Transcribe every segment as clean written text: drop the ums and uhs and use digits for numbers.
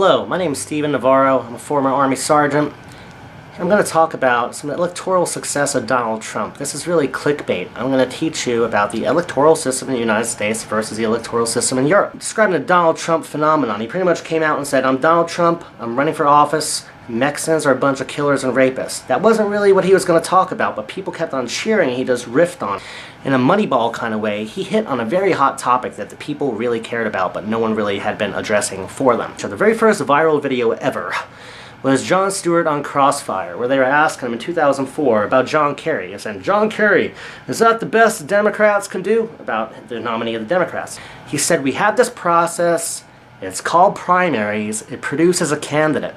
Hello, my name is Stephen Navarro. I'm a former Army Sergeant. I'm going to talk about some electoral success of Donald Trump. This is really clickbait. I'm going to teach you about the electoral system in the United States versus the electoral system in Europe. Describing the Donald Trump phenomenon, he pretty much came out and said, I'm Donald Trump, I'm running for office, Mexicans are a bunch of killers and rapists. That wasn't really what he was going to talk about, but people kept on cheering and he just riffed on. In a Moneyball kind of way, he hit on a very hot topic that the people really cared about, but no one really had been addressing for them. So the very first viral video ever was Jon Stewart on Crossfire, where they were asking him in 2004 about John Kerry. He said, John Kerry, is that the best the Democrats can do? About the nominee of the Democrats. He said, we have this process, it's called primaries, it produces a candidate.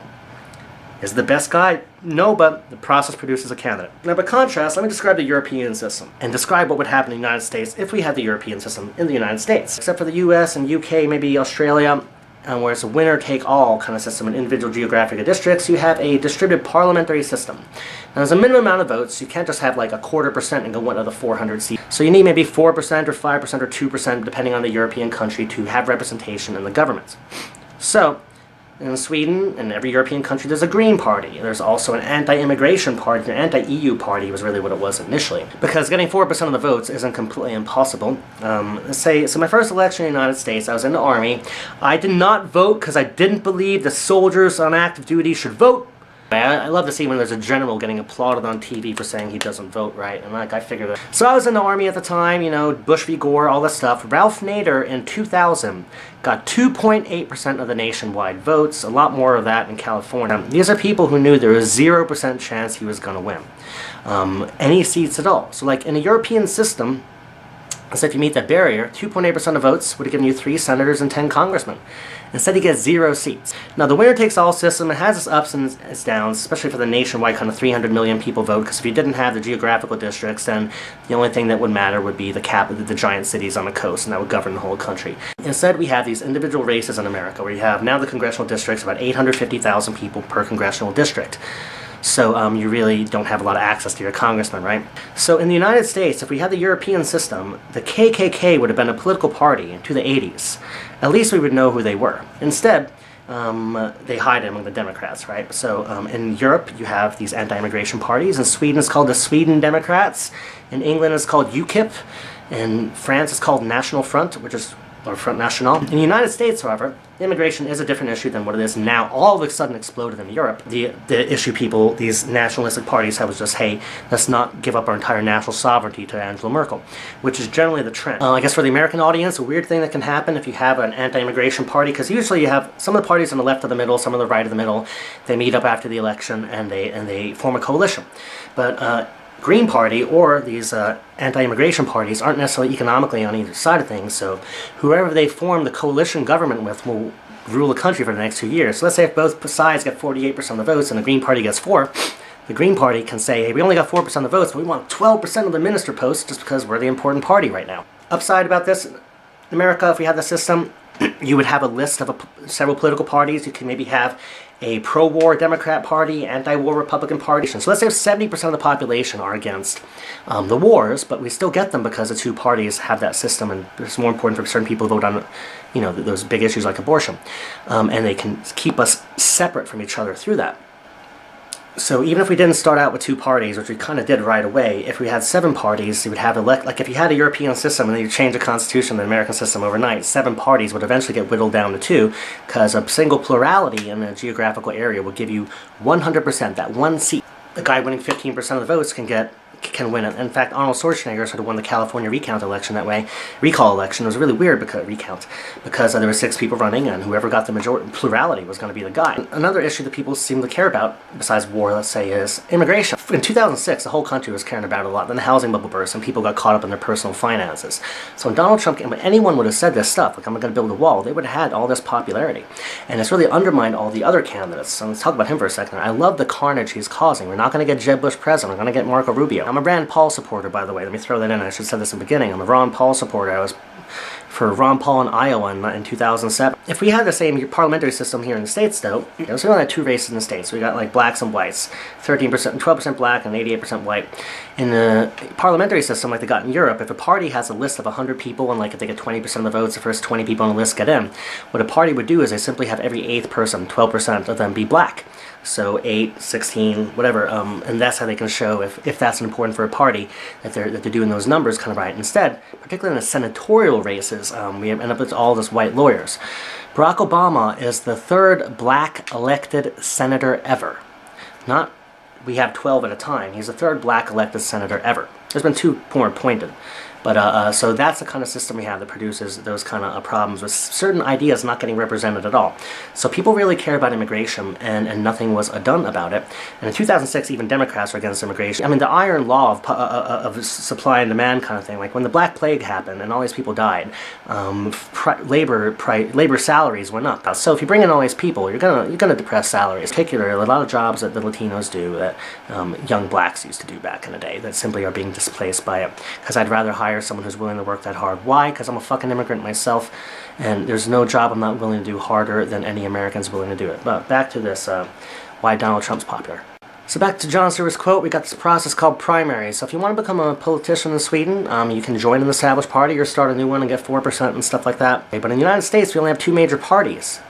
Is the best guy? No, but the process produces a candidate. Now, by contrast, let me describe the European system and describe what would happen in the United States if we had the European system in the United States. Except for the US and UK, maybe Australia, where it's a winner-take-all kind of system in individual geographic districts, you have a distributed parliamentary system. Now, there's a minimum amount of votes. You can't just have like 1/4% and go one of the 400 seats. So you need maybe 4% or 5% or 2%, depending on the European country, to have representation in the government. So, in Sweden and every European country, there's a Green Party. There's also an anti-immigration party. An anti-EU party was really what it was initially. Because getting 4% of the votes isn't completely impossible. So my first election in the United States, I was in the Army. I did not vote because I didn't believe the soldiers on active duty should vote. I love to see when there's a general getting applauded on TV for saying he doesn't vote right, and I figured that. So I was in the Army at the time, Bush v. Gore, all this stuff. Ralph Nader in 2000 got 2.8% of the nationwide votes, a lot more of that in California. These are people who knew there was 0% chance he was going to win any seats at all. So like in a European system, so if you meet that barrier, 2.8% of votes would have given you 3 senators and 10 congressmen. Instead, he gets 0 seats. Now, the winner-takes-all system, it has its ups and its downs, especially for the nationwide kind of 300 million people vote, because if you didn't have the geographical districts, then the only thing that would matter would be the giant cities on the coast, and that would govern the whole country. Instead, we have these individual races in America, where you have now the congressional districts, about 850,000 people per congressional district. So you really don't have a lot of access to your congressman, right? So in the United States, if we had the European system, the KKK would have been a political party into the 80s. At least we would know who they were. Instead, they hide among the Democrats, right? So in Europe, you have these anti-immigration parties. In Sweden, it's called the Sweden Democrats. In England, it's called UKIP. In France, it's called National Front, or Front National. In the United States, however, immigration is a different issue than what it is now. All of a sudden exploded in Europe. The issue people, these nationalistic parties, have was just, hey, let's not give up our entire national sovereignty to Angela Merkel, which is generally the trend. I guess for the American audience, a weird thing that can happen if you have an anti-immigration party, because usually you have some of the parties on the left of the middle, some of the right of the middle, they meet up after the election and they form a coalition. But Green Party or these anti-immigration parties aren't necessarily economically on either side of things, so whoever they form the coalition government with will rule the country for the next 2 years. So let's say if both sides get 48% of the votes and the Green Party gets 4%, the Green Party can say, hey, we only got 4% of the votes, but we want 12% of the minister posts just because we're the important party right now. Upside about this, in America, if we had the system, you would have a list of several political parties. You can maybe have a pro-war Democrat party, anti-war Republican party. So let's say 70% of the population are against the wars, but we still get them because the two parties have that system, and it's more important for certain people to vote on, those big issues like abortion. And they can keep us separate from each other through that. So even if we didn't start out with 2 parties, which we kind of did right away, if we had 7 parties, you would have like if you had a European system and then you change the constitution, the American system overnight, 7 parties would eventually get whittled down to 2, because a single plurality in a geographical area will give you 100%, that one seat. The guy winning 15% of the votes can win it. In fact, Arnold Schwarzenegger sort of won the California recall election that way. Recall election. It was really weird because there were 6 people running, and whoever got the plurality was going to be the guy. Another issue that people seem to care about, besides war, let's say, is immigration. In 2006, the whole country was caring about it a lot. Then the housing bubble burst, and people got caught up in their personal finances. So when Donald Trump, when anyone would have said this stuff, like I'm going to build a wall, they would have had all this popularity. And it's really undermined all the other candidates. So let's talk about him for a second. I love the carnage he's causing. We're not going to get Jeb Bush president. We're going to get Marco Rubio. I'm a Rand Paul supporter, by the way. Let me throw that in. I should have said this in the beginning. I'm a Ron Paul supporter. I was for Ron Paul in Iowa in 2007. If we had the same parliamentary system here in the States, though, so we only had 2 races in the States. We got like blacks and whites, 13%, 12% black and 88% white. In the parliamentary system, like they got in Europe, if a party has a list of 100 people and like if they get 20% of the votes, the first 20 people on the list get in, what a party would do is they simply have every 8th person, 12% of them, be black. So 8, 16, whatever, and that's how they can show if that's important for a party, that they're doing those numbers kind of right. Instead, particularly in the senatorial races, we end up with all those white lawyers. Barack Obama is the 3rd black elected senator ever. We have 12 at a time. He's the 3rd black elected senator ever. There's been 2 more appointed. But so that's the kind of system we have that produces those kind of problems with certain ideas not getting represented at all. So people really care about immigration, and nothing was done about it. And in 2006, even Democrats were against immigration. I mean, the iron law of supply and demand kind of thing. Like when the Black Plague happened and all these people died, labor salaries went up. So if you bring in all these people, you're gonna depress salaries. In particular, a lot of jobs that the Latinos do that young blacks used to do back in the day that simply are being displaced by it. Because I'd rather hire someone who's willing to work that hard. Why? Because I'm a fucking immigrant myself, and there's no job I'm not willing to do harder than any American's willing to do it. But back to this, why Donald Trump's popular. So back to John Stewart's quote, we got this process called primaries. So if you want to become a politician in Sweden, you can join an established party or start a new one and get 4% and stuff like that. But in the United States, we only have 2 major parties.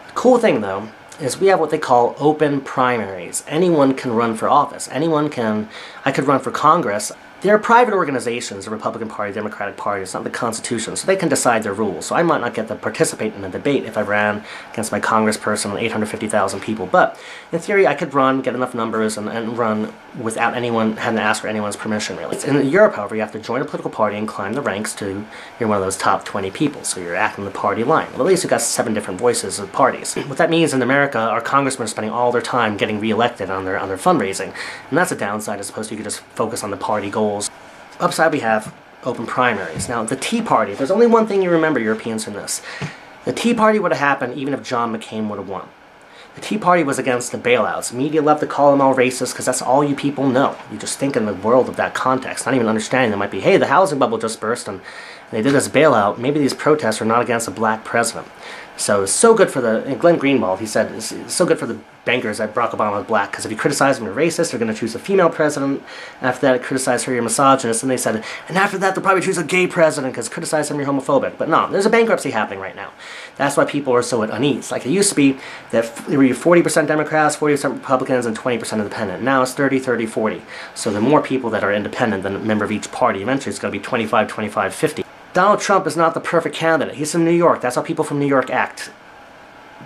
The cool thing, though, is we have what they call open primaries. Anyone can run for office. I could run for Congress. They're private organizations, the Republican Party, Democratic Party. It's not the Constitution, so they can decide their rules. So I might not get to participate in a debate if I ran against my congressperson and 850,000 people. But in theory, I could run, get enough numbers, and run without anyone having to ask for anyone's permission, really. In Europe, however, you have to join a political party and climb the ranks to you're one of those top 20 people. So you're acting the party line. Well, at least you've got 7 different voices of parties. What that means in America, our congressmen are spending all their time getting reelected on their fundraising. And that's a downside, as opposed to you could just focus on the party goals. Upside, we have open primaries. Now, the Tea Party, there's only one thing you remember, Europeans, from this. The Tea Party would have happened even if John McCain would have won. The Tea Party was against the bailouts. Media love to call them all racist because that's all you people know. You just think in the world of that context, not even understanding there might be, hey, the housing bubble just burst and they did this bailout. Maybe these protests are not against a black president. So it's so good for Glenn Greenwald, he said, it's so good for the bankers that Barack Obama is black, because if you criticize him, you're racist, they're going to choose a female president. After that, criticize her, you're misogynist. And they said, and after that, they'll probably choose a gay president, because criticize him, you're homophobic. But no, there's a bankruptcy happening right now. That's why people are so at unease. Like it used to be that there were 40% Democrats, 40% Republicans, and 20% independent. Now it's 30, 30, 40. So the more people that are independent than a member of each party, eventually it's going to be 25, 25, 50. Donald Trump is not the perfect candidate. He's from New York. That's how people from New York act.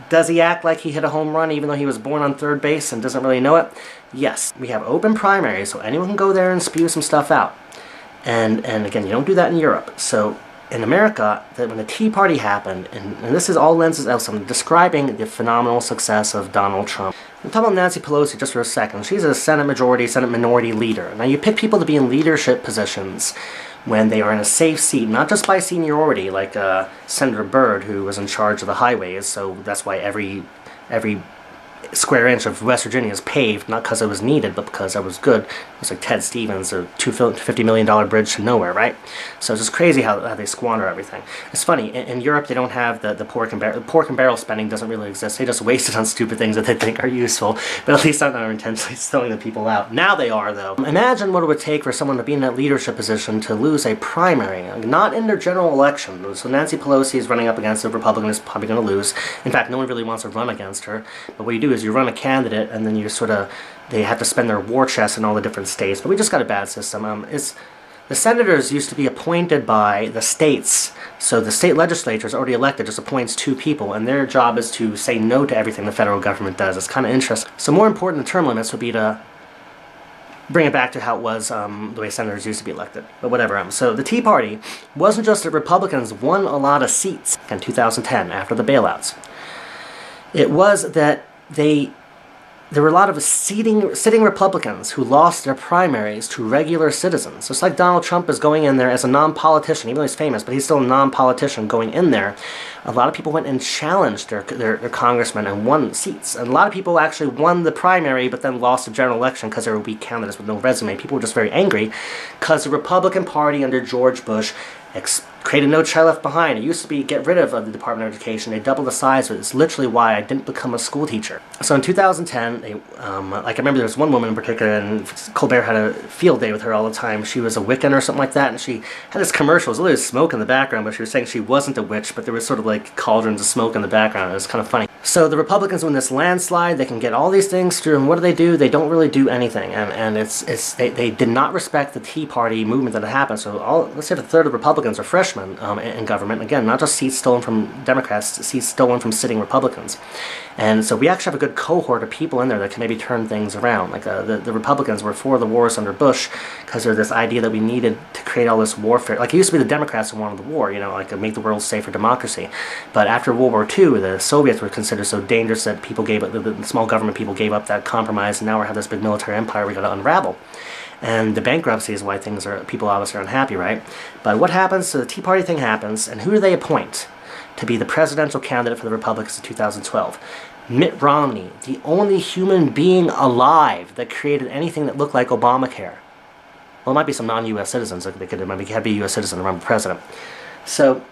Does he act like he hit a home run even though he was born on 3rd base and doesn't really know it? Yes. We have open primaries, so anyone can go there and spew some stuff out. And again, you don't do that in Europe. So in America, when the Tea Party happened, and this is all lenses of some describing the phenomenal success of Donald Trump. I'm talking about Nancy Pelosi just for a second. She's a Senate majority, Senate minority leader. Now you pick people to be in leadership positions when they are in a safe seat, not just by seniority, like Senator Byrd, who was in charge of the highways, so that's why every square inch of West Virginia is paved, not because it was needed, but because it was good. It's like Ted Stevens, a $250 million bridge to nowhere, right? So it's just crazy how they squander everything. It's funny, in Europe they don't have the pork and barrel spending doesn't really exist. They just waste it on stupid things that they think are useful, but at least not intentionally throwing the people out. Now they are, though. Imagine what it would take for someone to be in that leadership position to lose a primary, not in their general election. So Nancy Pelosi is running up against a Republican who's probably going to lose. In fact, no one really wants to run against her, but what you do is you run a candidate and then you they have to spend their war chest in all the different states. But we just got a bad system. The senators used to be appointed by the states, so the state legislatures already elected just appoints 2 people, and their job is to say no to everything the federal government does. It's kind of interesting. So more important than term limits would be to bring it back to how it was the way senators used to be elected. But whatever. So the Tea Party wasn't just that Republicans won a lot of seats in 2010 after the bailouts. It was that they there were a lot of sitting Republicans who lost their primaries to regular citizens. So it's like Donald Trump is going in there as a non-politician, even though he's famous, but he's still a non-politician going in there. A lot of people went and challenged their congressmen and won seats. And a lot of people actually won the primary, but then lost the general election because they were weak candidates with no resume. People were just very angry because the Republican Party under George Bush created No Child Left Behind. It used to be get rid of the Department of Education. They doubled the size of it. It's literally why I didn't become a school teacher. So in 2010, like I remember there was one woman in particular, and Colbert had a field day with her all the time. She was a Wiccan or something like that, and she had this commercial. It was literally smoke in the background, but she was saying she wasn't a witch, but there was sort of like cauldrons of smoke in the background. It was kind of funny. So the Republicans win this landslide. They can get all these things through, and what do? They don't really do anything, and they did not respect the Tea Party movement that had happened. So let's say a third of Republicans are freshmen in government. Again, not just seats stolen from Democrats, seats stolen from sitting Republicans. And so we actually have a good cohort of people in there that can maybe turn things around. Like the Republicans were for the wars under Bush because there's this idea that we needed to create all this warfare. Like it used to be the Democrats who wanted the war, like make the world safe for democracy. But after World War II, the Soviets were considered so dangerous that people gave up, the small government people gave up that compromise, and now we have this big military empire we got to unravel. And the bankruptcy is why people obviously are unhappy, right? But what happens? So the Tea Party thing happens, and who do they appoint to be the presidential candidate for the Republicans in 2012? Mitt Romney, the only human being alive that created anything that looked like Obamacare. Well, it might be some non-U.S. citizens. They could maybe have be a U.S. citizen to run for president. So,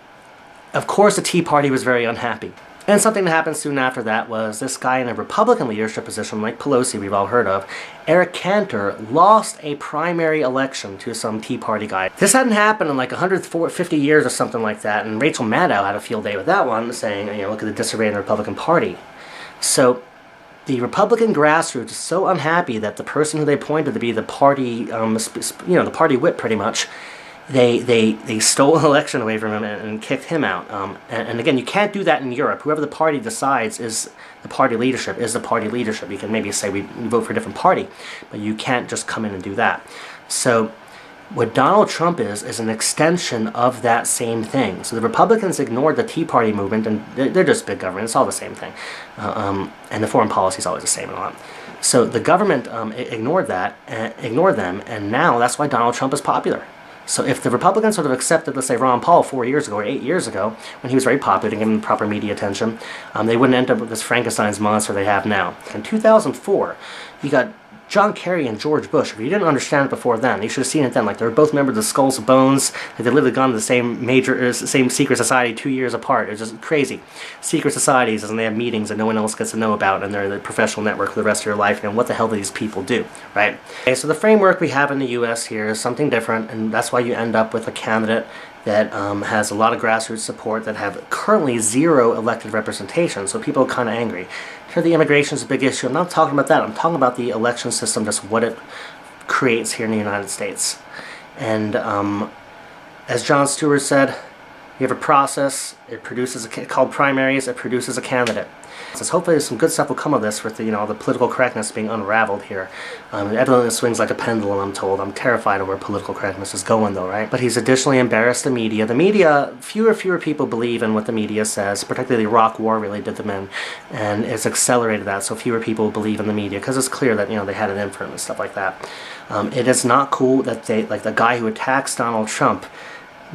of course, the Tea Party was very unhappy. And something that happened soon after that was this guy in a Republican leadership position, like Pelosi, we've all heard of, Eric Cantor, lost a primary election to some Tea Party guy. This hadn't happened in like 150 years or something like that, and Rachel Maddow had a field day with that one, saying, look at the disarray in the Republican Party. So the Republican grassroots is so unhappy that the person who they appointed to be the party, the party whip pretty much, they stole an election away from him and kicked him out. And again, you can't do that in Europe. Whoever the party decides is the party leadership. You can maybe say we vote for a different party, but you can't just come in and do that. So what Donald Trump is an extension of that same thing. So the Republicans ignored the Tea Party movement, and they're just big government. It's all the same thing. And the foreign policy is always the same and all that. So the government ignored them, and now that's why Donald Trump is popular. So if the Republicans sort of accepted, let's say, Ron Paul 4 years ago or 8 years ago, when he was very popular and given the proper media attention, they wouldn't end up with this Frankenstein's monster they have now. In 2004, you got John Kerry and George Bush. If you didn't understand it before then, you should have seen it then. Like, they were both members of the Skulls and Bones. They literally gone to the same secret society 2 years apart. It was just crazy. Secret societies, and they have meetings that no one else gets to know about, and they're the professional network for the rest of your life. And what the hell do these people do, right? Okay, so the framework we have in the U.S. here is something different, and that's why you end up with a candidate that has a lot of grassroots support, that have currently 0 elected representation, so people are kind of angry. Here, the immigration is a big issue. I'm not talking about that. I'm talking about the election system, just what it creates here in the United States. And as Jon Stewart said, you have a process. It produces called primaries. It produces a candidate. So hopefully some good stuff will come of this with the political correctness being unraveled here. Evidently swings like a pendulum, I'm told. I'm terrified of where political correctness is going, though, right? But he's additionally embarrassed the media. The media, fewer people believe in what the media says, particularly the Iraq War really did them in, and it's accelerated that, so fewer people believe in the media, because it's clear that, they had an influence and stuff like that. It is not cool that the guy who attacks Donald Trump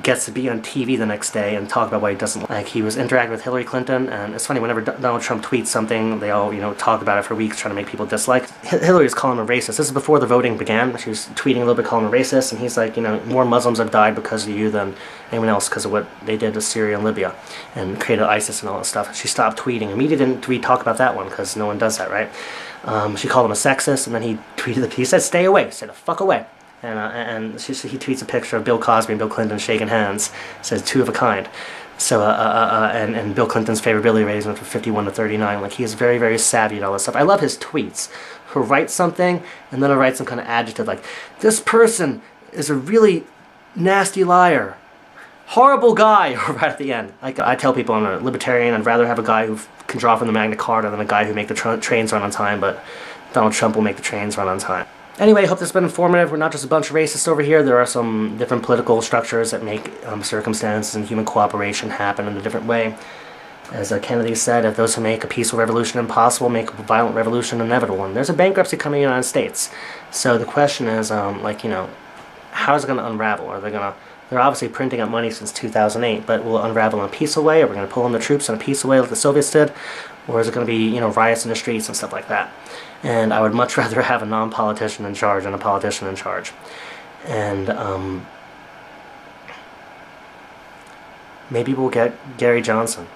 gets to be on TV the next day and talk about why he doesn't like. He was interacting with Hillary Clinton, and it's funny, whenever Donald Trump tweets something, they all, talk about it for weeks, trying to make people dislike. Hillary is calling him a racist. This is before the voting began. She was tweeting a little bit, calling him a racist, and he's like, more Muslims have died because of you than anyone else, because of what they did to Syria and Libya, and created ISIS and all that stuff. She stopped tweeting. The media didn't talk about that one, because no one does that, right? She called him a sexist, and then he said, stay away, stay the fuck away. And he tweets a picture of Bill Cosby and Bill Clinton shaking hands. Says 2 of a kind. So and Bill Clinton's favorability rating went from 51 to 39. Like, he is very, very savvy at all this stuff. I love his tweets. He'll write something and then he'll write some kind of adjective like, this person is a really nasty liar, horrible guy, right at the end. Like, I tell people I'm a libertarian. I'd rather have a guy who can draw from the Magna Carta than a guy who make the trains run on time. But Donald Trump will make the trains run on time. Anyway, I hope this has been informative. We're not just a bunch of racists over here. There are some different political structures that make circumstances and human cooperation happen in a different way. As Kennedy said, if those who make a peaceful revolution impossible make a violent revolution inevitable. And there's a bankruptcy coming in the United States. So the question is, how is it going to unravel? They're obviously printing up money since 2008, but will it unravel in a peaceful way? Are we going to pull in the troops in a peaceful way like the Soviets did? Or is it going to be, riots in the streets and stuff like that? And I would much rather have a non-politician in charge than a politician in charge. And maybe we'll get Gary Johnson.